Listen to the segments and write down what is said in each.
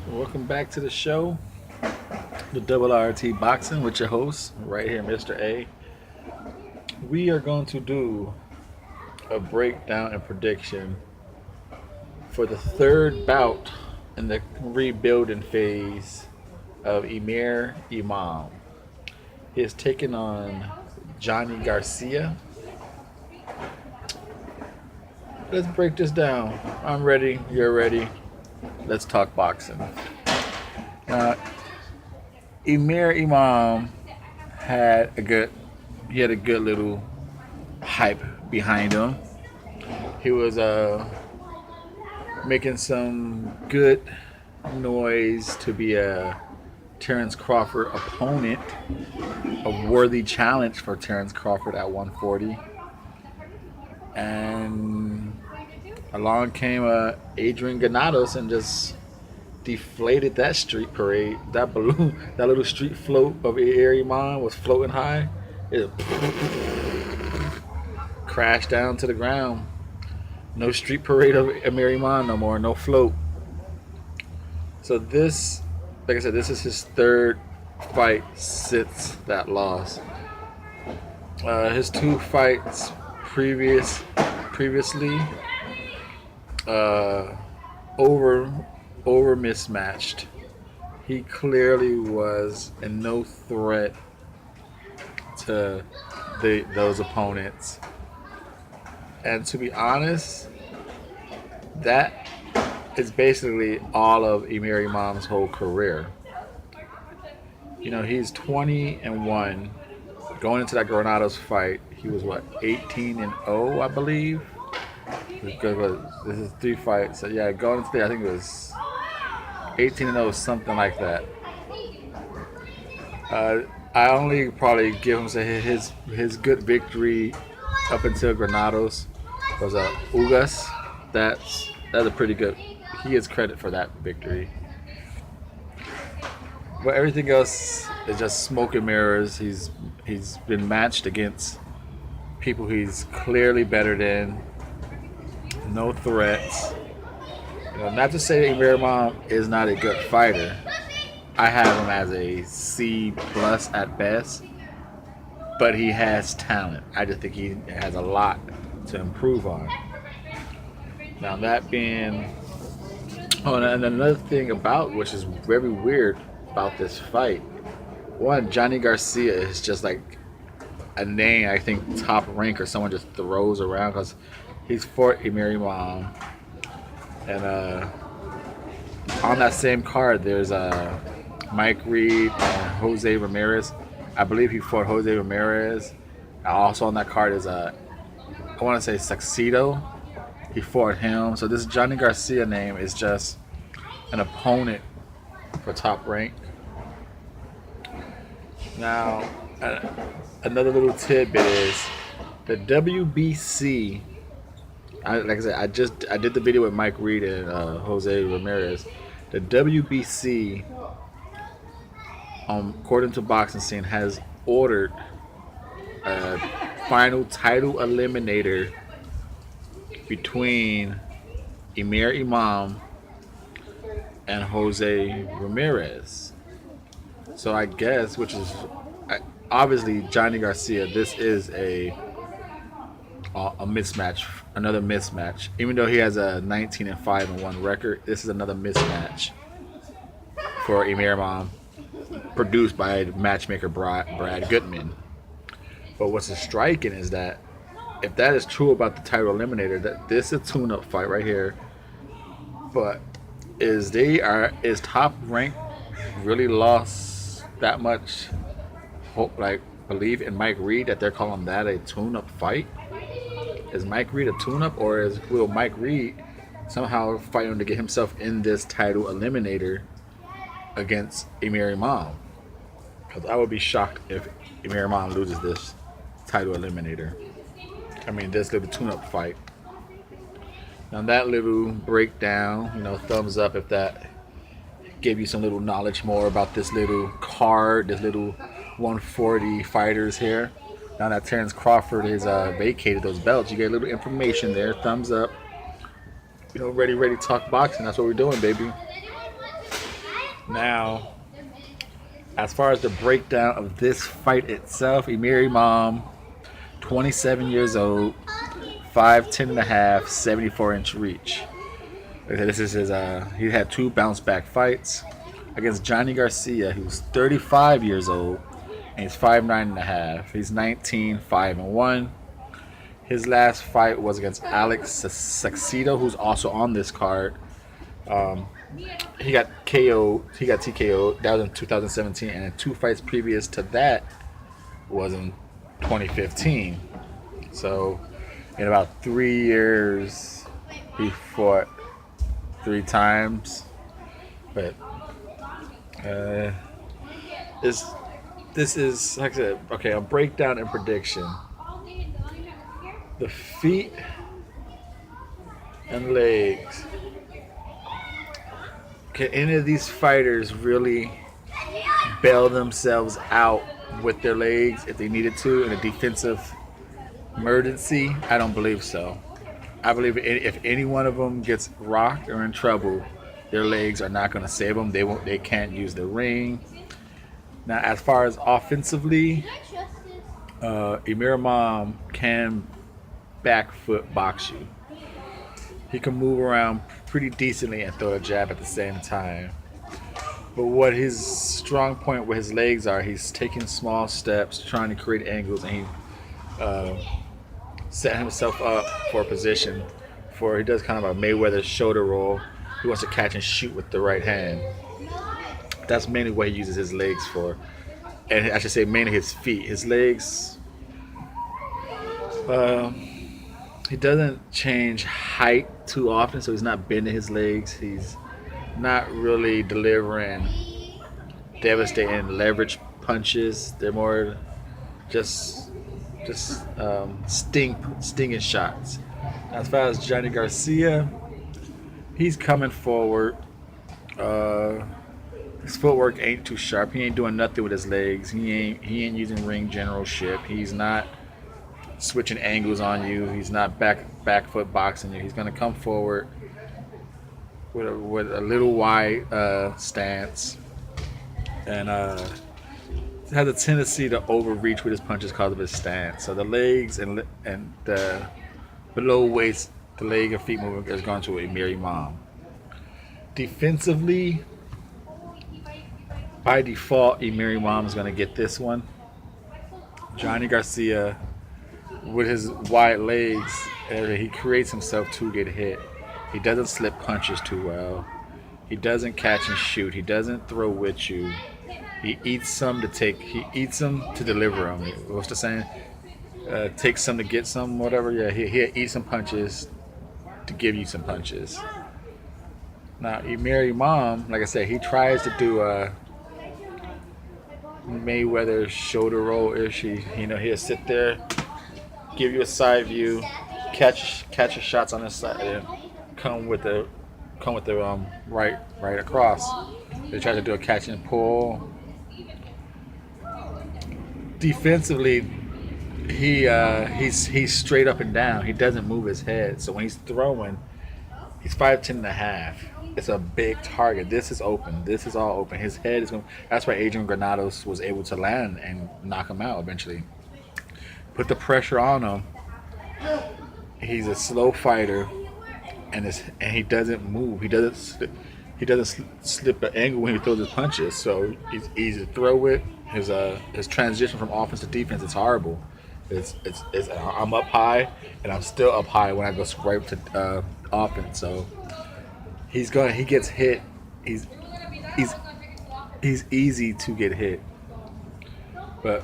Welcome back to the show, the Double RT Boxing with your host, right here, Mr. A. We are going to do a breakdown and prediction for the third bout in the rebuilding phase of Amir Imam. He is taking on Johnny Garcia. Let's break this down. I'm ready. You're ready. Let's talk boxing. Uh, Amir Imam had a good he had a good little hype behind him. He was making some good noise to be a Terrence Crawford opponent, a worthy challenge for Terrence Crawford at 140. And along came Adrian Granados and just deflated that street parade. That balloon, that little street float of Air Iman was floating high. It crashed down to the ground. No street parade of Amir Imam no more. No float. So this, like I said, this is his third fight since that loss. His two fights previously uh, over mismatched. He clearly was in no threat to those opponents. And to be honest, that is basically all of Amir Imam's whole career. You know, he's 20-1. Going into that Granados fight, he was what, 18-0, I believe. This is three fights. So yeah, going into there, I think it was 18-0, something like that. I only probably give him his good victory up until Granados was Ugas. That's a pretty good. He gets credit for that victory. But everything else is just smoke and mirrors. He's been matched against people he's clearly better than. No threats. You know, not to say Amir Imam is not a good fighter. I have him as a C plus at best, but he has talent. I just think he has a lot to improve on. Now that being, and another thing about which is very weird about this fight, one, Johnny Garcia is just like a name I think top rank or someone just throws around because he's fought Amir Imam, and on that same card there's Mike Reed and Jose Ramirez. I believe he fought Jose Ramirez. Also on that card is I want to say Succedo. He fought him. So this Johnny Garcia name is just an opponent for top rank. Now, another little tidbit is the WBC. Like I said, I did the video with Mike Reed and Jose Ramirez. The WBC, according to Boxing Scene, has ordered a final title eliminator between Amir Imam and Jose Ramirez. So I guess, which is obviously Johnny Garcia, this is a mismatch, another mismatch. Even though he has a 19-5-1 record, this is another mismatch for Amir Imam, produced by matchmaker Brad Goodman. But what's striking is that if that is true about the title eliminator, that this is a tune-up fight right here. But is top rank really lost that much hope, like believe in Mike Reed that they're calling that a tune-up fight? Is Mike Reed a tune-up, or will Mike Reed somehow fighting to get himself in this title eliminator against Amir Imam? Because I would be shocked if Amir Imam loses this title eliminator. I mean, this little tune-up fight. Now that little breakdown, thumbs up if that gave you some little knowledge more about this little card, this little 140 fighters here. Now that Terrence Crawford has vacated those belts, you get a little information there. Thumbs up. Ready to talk boxing. That's what we're doing, baby. Now, as far as the breakdown of this fight itself, Amir Imam, 27 years old, 5'10 and a half, 74-inch reach. Like I said, this is his. He had two bounce back fights against Johnny Garcia, who's 35 years old, and he's 5'9 and a half. He's 19, 5-1. His last fight was against Alex Saxito, who's also on this card. He got KO'd. He got TKO'd. That was in 2017, and then two fights previous to that was in 2015. So, in about 3 years, he fought 3 times. But this is, like I said, okay, a breakdown and prediction. The feet and legs. Can any of these fighters really bail themselves out with their legs if they needed to in a defensive emergency? I don't believe so. I believe if any one of them gets rocked or in trouble, their legs are not going to save them. They can't use the ring. Now, as far as offensively, Amir Imam can back foot box you. He can move around pretty decently and throw a jab at the same time. But what his strong point with his legs are, he's taking small steps, trying to create angles, and he set himself up for a position for, he does kind of a Mayweather shoulder roll. He wants to catch and shoot with the right hand. That's mainly what he uses his legs for. And I should say mainly his feet. His legs, he doesn't change height too often, so he's not bending his legs. He's not really delivering devastating leverage punches. They're more just stinging shots. As far as Johnny Garcia, he's coming forward. His footwork ain't too sharp. He ain't doing nothing with his legs. He ain't using ring generalship. He's not switching angles on you. He's not back foot boxing you. He's gonna come forward with a little wide stance, and has a tendency to overreach with his punches because of his stance. So the legs and the below waist, the leg and feet movement is going to Amir Imam. Defensively, by default, Amir Imam is going to get this one. Johnny Garcia, with his wide legs, he creates himself to get hit. He doesn't slip punches too well. He doesn't catch and shoot. He doesn't throw with you. He eats some to take. He eats them to deliver them. What's the saying? Take some to get some, whatever. Yeah, he'll eat some punches to give you some punches. Now, Amir Imam, like I said, he tries to do a Mayweather shoulder roll-ish. He'll sit there, give you a side view, catch your shots on his side, and come with the right across. They try to do a catch and pull. Defensively, he's straight up and down. He doesn't move his head. So when he's throwing, he's 5'10 and a half. It's a big target. This is open. This is all open. His head is going. That's why Adrian Granados was able to land and knock him out eventually. Put the pressure on him. He's a slow fighter, and he doesn't move. He doesn't slip an angle when he throws his punches. So he's easy to throw with. His transition from offense to defense is horrible. I'm up high, and I'm still up high when I go right to offense. So he gets hit. He's easy to get hit, but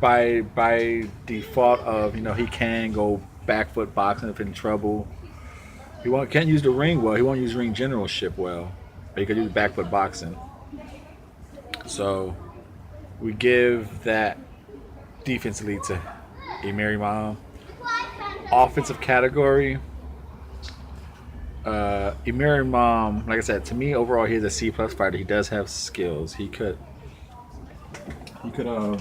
by default of he can go back foot boxing if in trouble. He can't use the ring well. He won't use ring generalship well, but he can use back foot boxing. So we give that defensively to Amir Imam. Offensive category, Amir Imam, like I said, to me overall he's a C+ fighter. He does have skills. He could Amir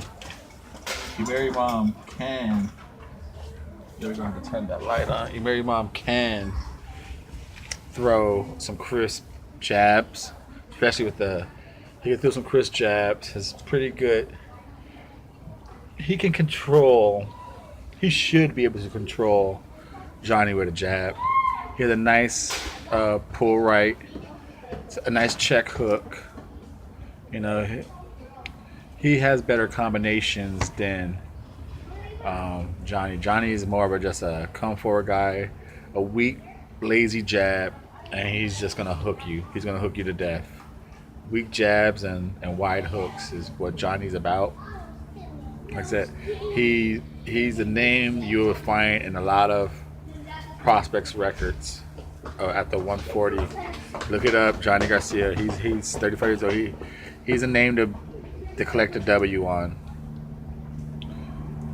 Imam can, you're gonna have to turn that light on. Amir Imam can throw some crisp jabs, especially with the He can throw some crisp jabs. He's pretty good. He can control. He should be able to control Johnny with a jab. He has a nice pull right, a nice check hook. You know, he has better combinations than Johnny. Johnny is more of just a come forward guy, a weak, lazy jab, and he's just gonna hook you. He's gonna hook you to death. Weak jabs and wide hooks is what Johnny's about. Like I said, he's a name you will find in a lot of prospects records at the 140. Look it up, Johnny Garcia. He's 35 years old. He's a name to collect a W on.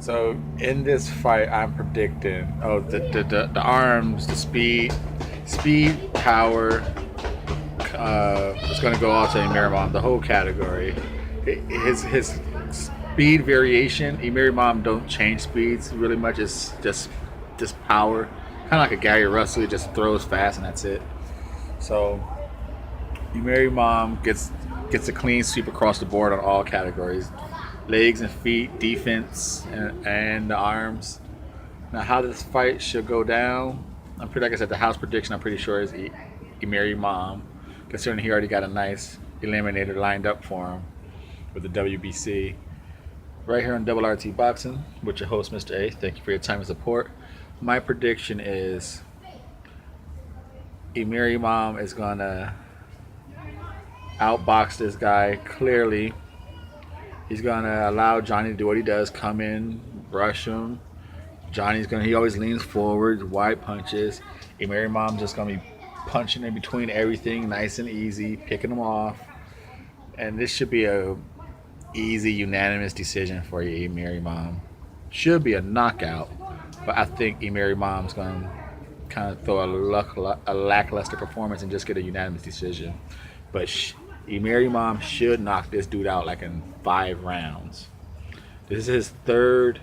So in this fight, I'm predicting the arms, the speed, power. It's going to go all to Amir Imam, the whole category. His speed variation, Amir Imam don't change speeds really much. It's just power, kind of like a Gary Russell. He just throws fast and that's it. So Amir Imam gets a clean sweep across the board on all categories: legs and feet, defense, and the arms. Now, how this fight should go down, like I said, the house prediction I'm pretty sure is Amir Imam, considering he already got a nice eliminator lined up for him with the WBC. Right here on Double RT Boxing with your host, Mr. A. Thank you for your time and support. My prediction is Amir Imam is gonna outbox this guy clearly. He's gonna allow Johnny to do what he does: come in, brush him. He always leans forward, wide punches. Amir Imam's just gonna be punching in between everything, nice and easy, picking them off. And this should be a easy unanimous decision for you, Amir Imam. Should be a knockout, but I think Amir Imam's gonna kind of throw a lackluster performance and just get a unanimous decision. But Amir Imam should knock this dude out like in 5 rounds. This is his 3rd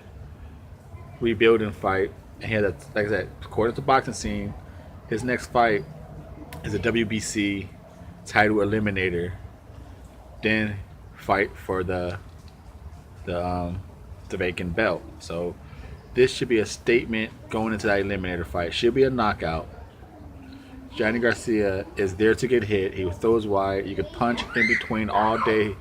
rebuilding fight, and he had like I said, according to the boxing scene, his next fight is a WBC title eliminator, then fight for the vacant belt. So this should be a statement going into that eliminator fight. Should be a knockout. Johnny Garcia is there to get hit. He throws wide. You could punch in between all day.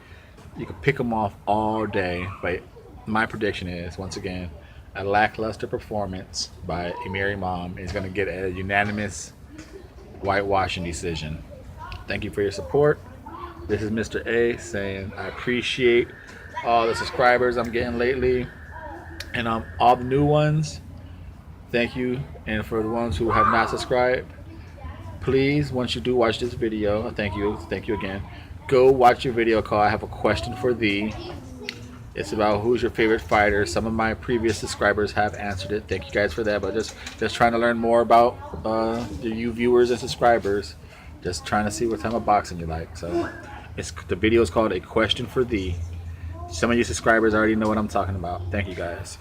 You could pick him off all day. But my prediction is, once again, a lackluster performance by Amir Imam. He's going to get a unanimous whitewashing decision. Thank you for your support. This is Mr. A saying I appreciate all the subscribers I'm getting lately, and all the new ones. Thank you. And for the ones who have not subscribed, please, once you do watch this video, thank you again, go watch your video called I Have a Question for Thee. It's about who's your favorite fighter. Some of my previous subscribers have answered it. Thank you guys for that. But just trying to learn more about you viewers and subscribers. Just trying to see what type of boxing you like. So the video is called A Question for Thee. Some of you subscribers already know what I'm talking about. Thank you guys.